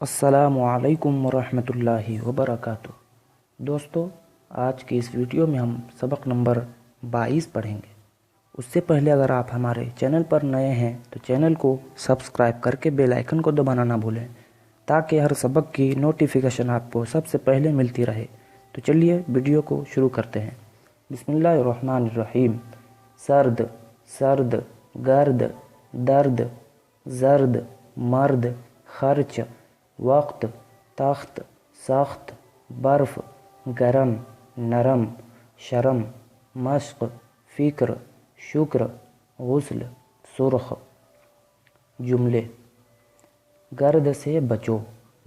السلام علیکم ورحمۃ اللہ وبرکاتہ۔ دوستو، آج کی اس ویڈیو میں ہم سبق نمبر 22 پڑھیں گے۔ اس سے پہلے اگر آپ ہمارے چینل پر نئے ہیں تو چینل کو سبسکرائب کر کے بیل آئیکن کو دبانا نہ بھولیں تاکہ ہر سبق کی نوٹیفیکیشن آپ کو سب سے پہلے ملتی رہے۔ تو چلیے ویڈیو کو شروع کرتے ہیں۔ بسم اللہ الرحمن الرحیم۔ سرد، سرد، گرد، درد، زرد، مرد، خرچ، وقت، تخت، سخت، برف، گرم، نرم، شرم، مشق، فکر، شکر، غسل، سرخ۔ جملے: گرد سے بچو،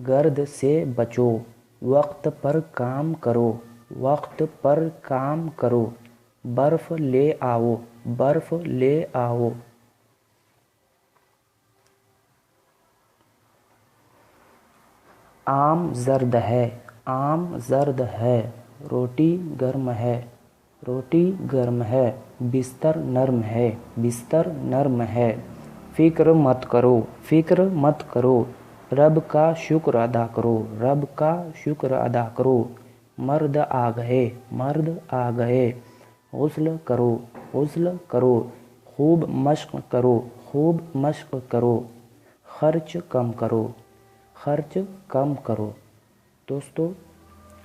گرد سے بچو، وقت پر کام کرو، وقت پر کام کرو، برف لے آؤ، برف لے آؤ۔ آم زرد ہے، آم زرد ہے، روٹی گرم ہے، روٹی گرم ہے، بستر نرم ہے، بستر نرم ہے۔ فکر مت کرو، فکر مت کرو، رب کا شکر ادا کرو، رب کا شکر ادا کرو۔ مرد آ گئے، مرد آ گئے، غسل کرو، غسل کرو، خوب مشق کرو، خوب مشق کرو۔ خرچ کم کرو، خرچ کم کرو۔ دوستو،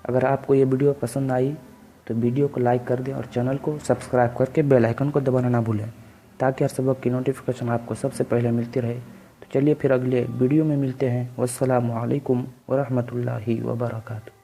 اگر آپ کو یہ ویڈیو پسند آئی تو ویڈیو کو لائک کر دیں اور چینل کو سبسکرائب کر کے بیل آئیکن کو دبانا نہ بھولیں تاکہ ہر سبق کی نوٹیفیکیشن آپ کو سب سے پہلے ملتی رہے۔ تو چلیے پھر اگلے ویڈیو میں ملتے ہیں۔ والسلام علیکم ورحمۃ اللہ وبرکاتہ۔